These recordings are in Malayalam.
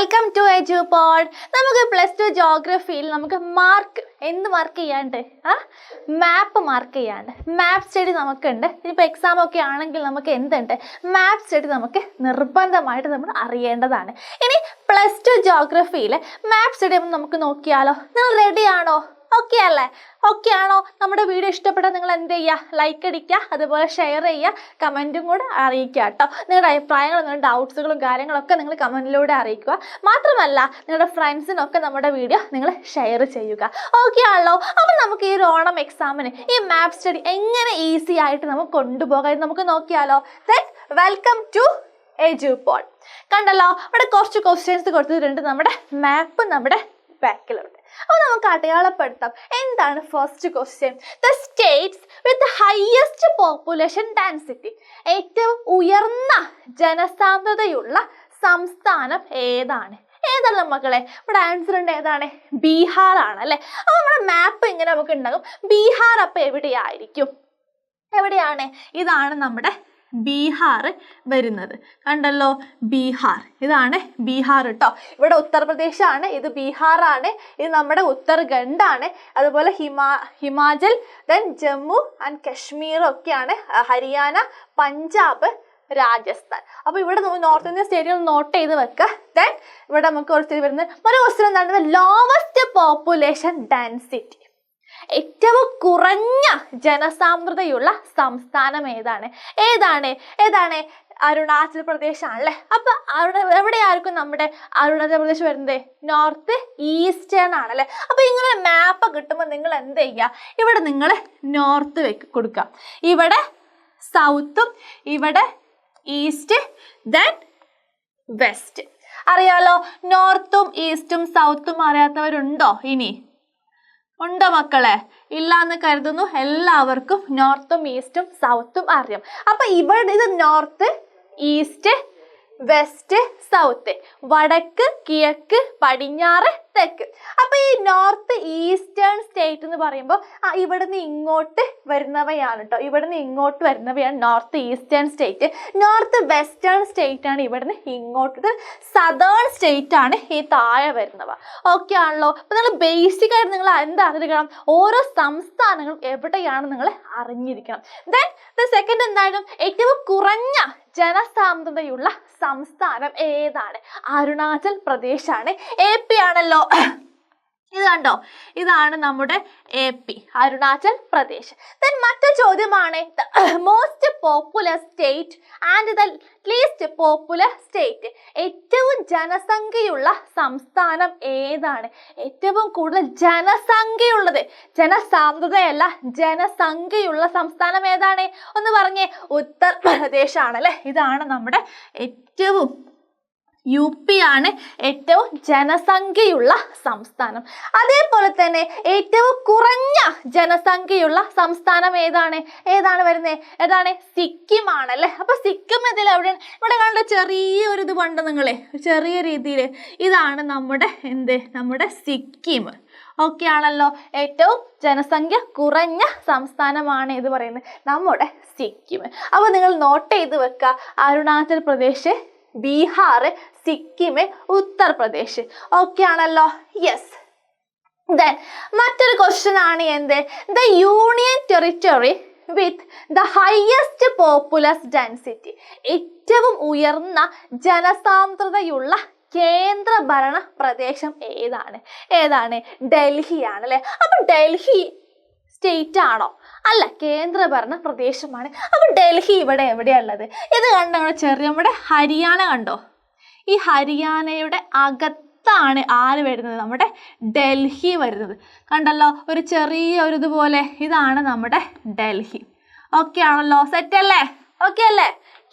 Welcome to എജുപോഡ്. നമുക്ക് +2 ജോഗ്രഫിയിൽ നമുക്ക് എന്ത് മാർക്ക് ചെയ്യാണ്ട് മാപ്പ് മാർക്ക് ചെയ്യാണ്ട് മാപ്പ് സ്റ്റഡി നമുക്കുണ്ട്. ഇനിയിപ്പോൾ എക്സാം ഒക്കെ ആണെങ്കിൽ നമുക്ക് എന്തുണ്ട്, മാപ്പ് സ്റ്റഡി നമുക്ക് നിർബന്ധമായിട്ട് നമ്മൾ അറിയേണ്ടതാണ്. ഇനി +2 ജോഗ്രഫിയിൽ മാപ്പ് സ്റ്റഡി നമുക്ക് നോക്കിയാലോ? നിങ്ങൾ റെഡിയാണോ? ഓക്കെ അല്ലേ? ഓക്കെ ആണോ? നമ്മുടെ വീഡിയോ ഇഷ്ടപ്പെട്ടാൽ നിങ്ങൾ എന്ത് ചെയ്യുക? ലൈക്ക് അടിക്കുക, അതുപോലെ ഷെയർ ചെയ്യുക, കമൻറ്റും കൂടെ അറിയിക്കുക കേട്ടോ. നിങ്ങളുടെ അഭിപ്രായങ്ങളും നിങ്ങളുടെ ഡൗട്ട്സുകളും കാര്യങ്ങളൊക്കെ നിങ്ങൾ കമൻറ്റിലൂടെ അറിയിക്കുക. മാത്രമല്ല നിങ്ങളുടെ ഫ്രണ്ട്സിനൊക്കെ നമ്മുടെ വീഡിയോ നിങ്ങൾ ഷെയർ ചെയ്യുക. ഓക്കെ ആണല്ലോ? അപ്പം നമുക്ക് ഈ ഓണം എക്സാമിന് ഈ മാപ്പ് സ്റ്റഡി എങ്ങനെ ഈസി ആയിട്ട് നമുക്ക് കൊണ്ടുപോകാൻ നമുക്ക് നോക്കിയാലോ? Welcome to Edupod. കണ്ടല്ലോ, ഇവിടെ കുറച്ച് ക്വസ്റ്റ്യൻസ് കൊടുത്തിട്ടുണ്ട്. നമ്മുടെ മാപ്പ് നമ്മുടെ ബാക്കിലുണ്ട്. അപ്പോൾ നമുക്ക് അടയാളപ്പെടുത്താം. എന്താണ് first question? The States with highest population density, ഏറ്റവും ഉയർന്ന ജനസാന്ദ്രതയുള്ള സംസ്ഥാനം ഏതാണ്? ഏതാണ് മക്കളെ? ഇവിടെ ആൻസർ ഉണ്ട്. ഏതാണ്? ബീഹാർ ആണ് അല്ലേ? അപ്പോൾ നമ്മുടെ മാപ്പ് ഇങ്ങനെ നമുക്ക് ഉണ്ടാകും. ബീഹാർ അപ്പോൾ എവിടെയായിരിക്കും? എവിടെയാണ്? ഇതാണ് നമ്മുടെ ബീഹാർ വരുന്നത്. കണ്ടല്ലോ, ബീഹാർ. ഇതാണ് ബീഹാർ കേട്ടോ. ഇവിടെ ഉത്തർപ്രദേശാണ്, ഇത് ബീഹാറാണ്, ഇത് നമ്മുടെ ഉത്തരാഖണ്ഡാണ്, അതുപോലെ ഹിമാചൽ, ദെൻ ജമ്മു ആൻഡ് കശ്മീർ ഒക്കെയാണ്, ഹരിയാന, പഞ്ചാബ്, രാജസ്ഥാൻ. അപ്പോൾ ഇവിടെ നോർത്ത് ഇന്ത്യൻ സ്റ്റേറ്റുകൾ നോട്ട് ചെയ്ത് വെക്കുക. ദെൻ ഇവിടെ നമുക്ക് ഒരു സ്റ്റേറ്റ് വരുന്നത്. ഒരു ക്വസ്റ്റ്യൻ എന്താണ്? ലോവസ്റ്റ് പോപ്പുലേഷൻ ഡെൻസിറ്റി, ഏറ്റവും കുറഞ്ഞ ജനസാന്ദ്രതയുള്ള സംസ്ഥാനം ഏതാണ്? ഏതാണ്? അരുണാചൽ പ്രദേശ് ആണല്ലേ. അപ്പൊ എവിടെയായിരിക്കും നമ്മുടെ അരുണാചൽ പ്രദേശ് വരുന്നത്? നോർത്ത് ഈസ്റ്റേൺ ആണല്ലേ. അപ്പൊ ഇങ്ങനെ മാപ്പ് കിട്ടുമ്പോൾ നിങ്ങൾ എന്ത് ചെയ്യുക? ഇവിടെ നിങ്ങൾ നോർത്ത് കൊടുക്കുക, ഇവിടെ സൗത്തും, ഇവിടെ ഈസ്റ്റ്, ദെൻ വെസ്റ്റ്. അറിയാലോ, നോർത്തും ഈസ്റ്റും സൗത്തും അറിയാത്തവരുണ്ടോ? ഇനി ഉണ്ടോ മക്കളെ? ഇല്ലാന്ന് കരുതുന്നു. എല്ലാവർക്കും നോർത്തും ഈസ്റ്റും സൗത്തും അറിയാം. അപ്പൊ ഇവിടെ ഇത് നോർത്ത്, ഈസ്റ്റ്, വെസ്റ്റ്, സൗത്ത്, വടക്ക്, കിഴക്ക്, പടിഞ്ഞാറ്, തെക്ക്. അപ്പൊ ഈ നോർത്ത് ഈസ്റ്റേൺ സ്റ്റേറ്റ് എന്ന് പറയുമ്പോൾ ഇവിടുന്ന് ഇങ്ങോട്ട് വരുന്നവയാണ് കേട്ടോ. ഇവിടുന്ന് ഇങ്ങോട്ട് വരുന്നവയാണ് north eastern state. North western state ആണ് ഇവിടുന്ന് ഇങ്ങോട്ട്. സദേൺ സ്റ്റേറ്റ് ആണ് ഈ താഴെ വരുന്നവ. ഓക്കെ ആണല്ലോ? അപ്പൊ നിങ്ങൾ ബേസിക് ആയിട്ട് നിങ്ങൾ എന്താ അറിഞ്ഞിരിക്കണം? ഓരോ സംസ്ഥാനങ്ങളും എവിടെയാണ് നിങ്ങൾ അറിഞ്ഞിരിക്കണം. ദെൻ സെക്കൻഡ് എന്തായാലും ഏറ്റവും കുറഞ്ഞ ജനസാന്ദ്രതയുള്ള സംസ്ഥാനം ഏതാണ്? അരുണാചൽ പ്രദേശ് ആണ്. AP ആണല്ലോ. ഇത് കണ്ടോ, ഇതാണ് നമ്മുടെ AP, അരുണാചൽ പ്രദേശ്. ദെൻ മറ്റൊരു ചോദ്യമാണ്, most popular state and the least popular state, ഏറ്റവും ജനസംഖ്യയുള്ള സംസ്ഥാനം ഏതാണ്? ഏറ്റവും കൂടുതൽ ജനസംഖ്യയുള്ളത്, ജനസാന്ദ്രതയല്ല, ജനസംഖ്യയുള്ള സംസ്ഥാനം ഏതാണ്? ഒന്ന് പറഞ്ഞേ. ഉത്തർപ്രദേശ് ആണല്ലേ. ഇതാണ് നമ്മുടെ ഏറ്റവും UP ആണ് ഏറ്റവും ജനസംഖ്യയുള്ള സംസ്ഥാനം. അതേപോലെ തന്നെ ഏറ്റവും കുറഞ്ഞ ജനസംഖ്യയുള്ള സംസ്ഥാനം ഏതാണ് വരുന്നത്? ഏതാണ്? സിക്കിം ആണല്ലേ. അപ്പൊ സിക്കിം ഇതിൽ എവിടെയാണ്? ഇവിടെ കണ്ട ചെറിയൊരു ഇത് കണ്ടോ നിങ്ങളെ, ചെറിയ രീതിയിൽ. ഇതാണ് നമ്മുടെ സിക്കിം. ഓക്കെ ആണല്ലോ. ഏറ്റവും ജനസംഖ്യ കുറഞ്ഞ സംസ്ഥാനമാണ് ഇത് പറയുന്നത് നമ്മുടെ സിക്കിം. അപ്പൊ നിങ്ങൾ നോട്ട് ചെയ്ത് വെക്കുക. അരുണാചൽ പ്രദേശ്, ബീഹാർ, സിക്കിം, ഉത്തർപ്രദേശ്. ഓക്കെ ആണല്ലോ? യെസ്. ദെൻ മറ്റൊരു ക്വസ്റ്റ്യൻ ആണ് the union territory with the highest populous density, ഏറ്റവും ഉയർന്ന ജനസാന്ദ്രതയുള്ള കേന്ദ്ര ഭരണ പ്രദേശം ഏതാണ്? ഡൽഹി ആണല്ലേ. അപ്പൊ ഡൽഹി സ്റ്റേറ്റ് ആണോ? അല്ല, കേന്ദ്രഭരണ പ്രദേശമാണ്. അപ്പൊ ഡൽഹി ഇവിടെ എവിടെയുള്ളത്? ഇത് കണ്ടോ, നമ്മുടെ ഹരിയാന കണ്ടോ? ഈ ഹരിയാനയുടെ അകത്താണ് ആര് വരുന്നത്? നമ്മുടെ ഡൽഹി വരുന്നത്. കണ്ടല്ലോ, ഒരു ചെറിയ ഒരു ഇതുപോലെ. ഇതാണ് നമ്മുടെ ഡൽഹി. ഓക്കെ ആണല്ലോ? സെറ്റ് അല്ലേ? ഓക്കെ അല്ലേ?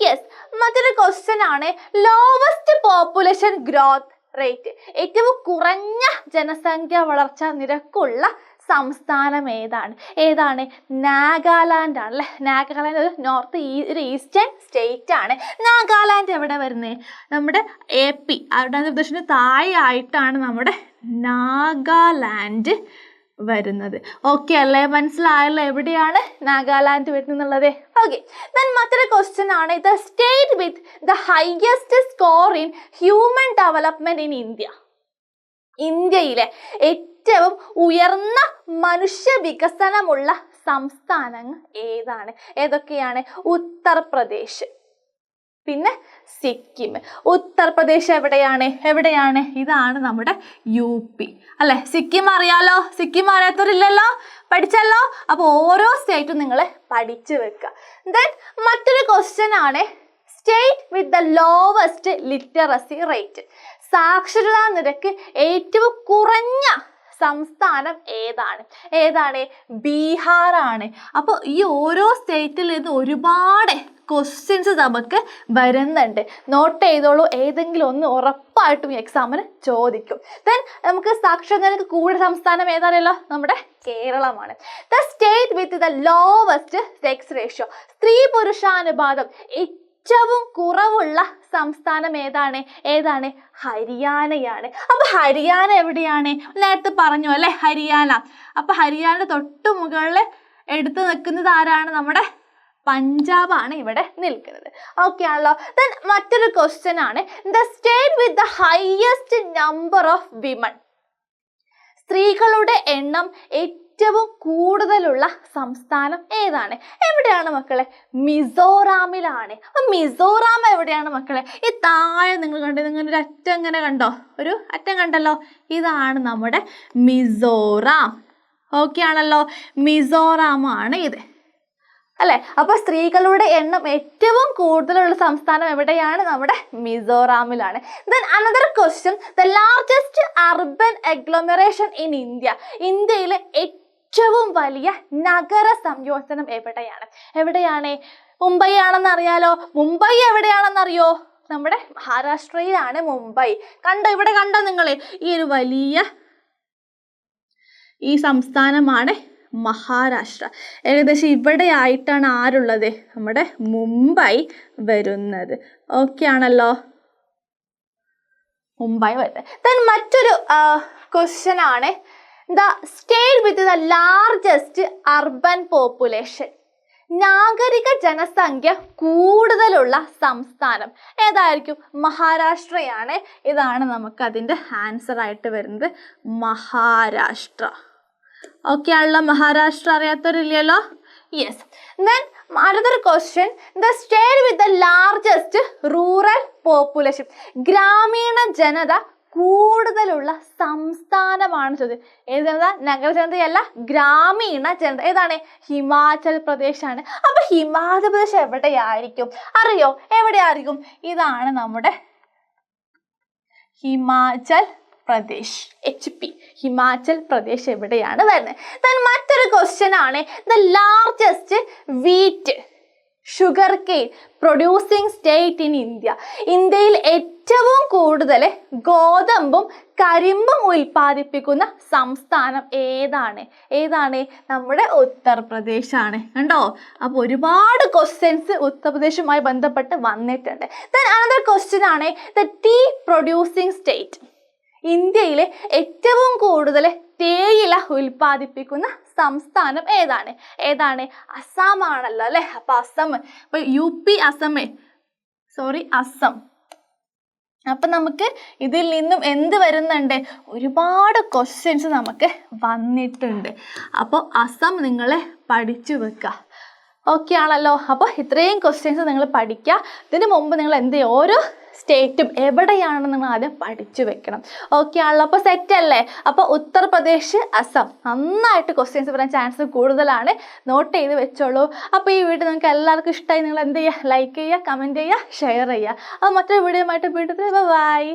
യെസ്. മറ്റൊരു ക്വസ്റ്റ്യൻ ആണ്, ലോവസ്റ്റ് പോപ്പുലേഷൻ ഗ്രോത്ത് റേറ്റ്, ഏറ്റവും കുറഞ്ഞ ജനസംഖ്യ വളർച്ചാ നിരക്കുള്ള സംസ്ഥാനം ഏതാണ്? നാഗാലാൻഡ് ആണല്ലേ. നാഗാലാൻഡ് ഒരു ഒരു ഈസ്റ്റേൺ സ്റ്റേറ്റ് ആണ്. നാഗാലാൻഡ് എവിടെ വരുന്നത്? നമ്മുടെ AP, അരുണാചൽ പ്രദേശിന് താഴെ ആയിട്ടാണ് നമ്മുടെ നാഗാലാൻഡ് വരുന്നത്. ഓക്കെ അല്ലേ? മനസ്സിലായല്ലോ എവിടെയാണ് നാഗാലാൻഡ് വരുന്നുള്ളത്? ഓക്കെ. ദെൻ മറ്റൊരു ക്വസ്റ്റ്യൻ ആണ്, the state with the highest score in human development in India. ഇന്ത്യയിലെ ഏറ്റവും ഉയർന്ന മനുഷ്യ വികസനമുള്ള സംസ്ഥാനങ്ങൾ ഏതാണ്? ഏതൊക്കെയാണ്? ഉത്തർപ്രദേശ്, പിന്നെ സിക്കിം. ഉത്തർപ്രദേശ് എവിടെയാണ്? ഇതാണ് നമ്മുടെ UP അല്ലെ? സിക്കിം അറിയാലോ? സിക്കിം അറിയാത്തവരില്ലല്ലോ, പഠിച്ചല്ലോ. അപ്പോൾ ഓരോ സ്റ്റേറ്റും നിങ്ങൾ പഠിച്ചു വെക്കുക. ദെൻ മറ്റൊരു ക്വസ്റ്റ്യൻ ആണ്, state with the lowest literacy rate. സാക്ഷരതാ നിരക്ക് ഏറ്റവും കുറഞ്ഞ സംസ്ഥാനം ഏതാണ്? ബീഹാറാണ്. അപ്പോൾ ഈ ഓരോ സ്റ്റേറ്റിൽ നിന്ന് ഒരുപാട് ക്വസ്റ്റ്യൻസ് നമുക്ക് വരുന്നുണ്ട്. നോട്ട് ചെയ്തോളൂ, ഏതെങ്കിലും ഒന്ന് ഉറപ്പായിട്ടും എക്സാമിന് ചോദിക്കും. ദെൻ നമുക്ക് സാക്ഷരതാ നിരക്ക് കൂടുതൽ സംസ്ഥാനം ഏതാണല്ലോ? നമ്മുടെ കേരളമാണ്. The state with the lowest sex ratio, സ്ത്രീ പുരുഷാനുപാതം ഏറ്റവും കുറവുള്ള സംസ്ഥാനം ഏതാണ്? ഹരിയാനയാണ്. അപ്പൊ ഹരിയാന എവിടെയാണ്? നേരത്തെ പറഞ്ഞു അല്ലെ, ഹരിയാന. അപ്പൊ ഹരിയാന തൊട്ട് മുകളിൽ എടുത്തു നിൽക്കുന്നത് ആരാണ്? നമ്മുടെ പഞ്ചാബാണ് ഇവിടെ നിൽക്കുന്നത്. ഓക്കെ ആണല്ലോ. ദെൻ മറ്റൊരു ക്വസ്റ്റ്യൻ ആണ്, the state with the highest number of women. സ്ത്രീകളുടെ എണ്ണം ഏറ്റവും കൂടുതലുള്ള സംസ്ഥാനം ഏതാണ്? എവിടെയാണ് മക്കളെ? മിസോറാമിലാണ്. അപ്പൊ മിസോറാം എവിടെയാണ് മക്കളെ? ഈ താഴെ നിങ്ങൾ കണ്ടോ, നിങ്ങൾ ഒരു അറ്റം ഇങ്ങനെ കണ്ടോ? ഒരു അറ്റം കണ്ടല്ലോ, ഇതാണ് നമ്മുടെ മിസോറാം. ഓക്കെ ആണല്ലോ, മിസോറാമാണ് ഇത് അല്ലെ? അപ്പൊ സ്ത്രീകളുടെ എണ്ണം ഏറ്റവും കൂടുതലുള്ള സംസ്ഥാനം എവിടെയാണ്? നമ്മുടെ മിസോറാമിലാണ്. Then another question, the largest urban agglomeration in India. ഇന്ത്യയിലെ ഏറ്റവും വലിയ നഗര സംയോജനം എവിടെയാണ്? മുംബൈ ആണെന്ന് അറിയാലോ. മുംബൈ എവിടെയാണെന്നറിയോ? നമ്മുടെ മഹാരാഷ്ട്രയിലാണ് മുംബൈ. ഇവിടെ കണ്ടോ നിങ്ങൾ? ഈ ഒരു വലിയ ഈ സംസ്ഥാനമാണ് മഹാരാഷ്ട്ര. ഏകദേശം ഇവിടെ ആയിട്ടാണ് ആരുള്ളത്? നമ്മുടെ മുംബൈ വരുന്നത്. ഓക്കെ ആണല്ലോ, മുംബൈ വരുന്നത്. ദെൻ മറ്റൊരു ക്വസ്റ്റ്യൻ ആണ്, the state with the largest urban population. നാഗരിക ജനസംഖ്യ കൂടുതലുള്ള സംസ്ഥാനം ഏതായിരിക്കും? മഹാരാഷ്ട്രയാണ്. ഇതാണ് നമുക്ക് അതിൻ്റെ ആൻസർ ആയിട്ട് വരുന്നത്, മഹാരാഷ്ട്ര. ഓക്കെ ആണല്ലോ, മഹാരാഷ്ട്ര അറിയാത്തവരില്ലല്ലോ? Yes. Then another question, the state with the largest rural population. ഗ്രാമീണ ജനത കൂടുതലുള്ള സംസ്ഥാനമാണ് ചോദ്യം. ഏത് ജനത? നഗര ജനതയല്ല, ഗ്രാമീണ ജനത. ഏതാണ്? ഹിമാചൽ പ്രദേശാണ്. അപ്പൊ ഹിമാചൽ പ്രദേശ് എവിടെയായിരിക്കും? അറിയോ? എവിടെയായിരിക്കും? ഇതാണ് നമ്മുടെ ഹിമാചൽ പ്രദേശ്, HP. ഹിമാചൽ പ്രദേശ് എവിടെയാണ് വരുന്നത്? ദെൻ മറ്റൊരു ക്വസ്റ്റ്യൻ ആണ്, the largest wheat sugarcane producing state in India. ഇന്ത്യയിൽ ഏറ്റവും കൂടുതൽ ഗോതമ്പും കരിമ്പും ഉൽപ്പാദിപ്പിക്കുന്ന സംസ്ഥാനം ഏതാണ്? നമ്മുടെ ഉത്തർപ്രദേശാണ്. കണ്ടോ? അപ്പോൾ ഒരുപാട് ക്വസ്റ്റ്യൻസ് ഉത്തർപ്രദേശുമായി ബന്ധപ്പെട്ട് വന്നിട്ടുണ്ട്. ദെൻ അനദർ ക്വസ്റ്റ്യൻ ആണ്, ദ ടീ പ്രൊഡ്യൂസിങ് സ്റ്റേറ്റ്. ഇന്ത്യയിലെ ഏറ്റവും കൂടുതൽ തേയില ഉൽപ്പാദിപ്പിക്കുന്ന സംസ്ഥാനം ഏതാണ്? അസം ആണല്ലോ അല്ലെ? അപ്പൊ അസം, ഇപ്പൊ UP, അസം. അപ്പൊ നമുക്ക് ഇതിൽ നിന്നും എന്ത് വരുന്നുണ്ട്? ഒരുപാട് ക്വസ്റ്റ്യൻസ് നമുക്ക് വന്നിട്ടുണ്ട്. അപ്പോൾ അസം നിങ്ങൾ പഠിച്ചു വെക്കുക. ഓക്കെ ആണല്ലോ? അപ്പോൾ ഇത്രയും ക്വസ്റ്റ്യൻസ് നിങ്ങൾ പഠിക്കുക. ഇതിന് മുമ്പ് നിങ്ങൾ എന്ത് ചെയ്യും? ഓരോ സ്റ്റേറ്റും എവിടെയാണെന്ന് നിങ്ങൾ ആദ്യം പഠിച്ചു വെക്കണം. ഓക്കെ ആണല്ലോ? അപ്പോൾ സെറ്റ് അല്ലേ? അപ്പോൾ ഉത്തർപ്രദേശ്, അസം നന്നായിട്ട് ക്വസ്റ്റ്യൻസ് വരാൻ ചാൻസ് കൂടുതലാണ്. നോട്ട് ചെയ്ത് വെച്ചോളൂ. അപ്പോൾ ഈ വീഡിയോ നിങ്ങൾക്ക് എല്ലാവർക്കും ഇഷ്ടമായി, നിങ്ങൾ എന്ത് ചെയ്യുക? ലൈക്ക് ചെയ്യുക, കമൻറ്റ് ചെയ്യുക, ഷെയർ ചെയ്യുക. അപ്പോൾ മറ്റൊരു വീഡിയോ ആയിട്ട് വീണ്ടും ബൈ.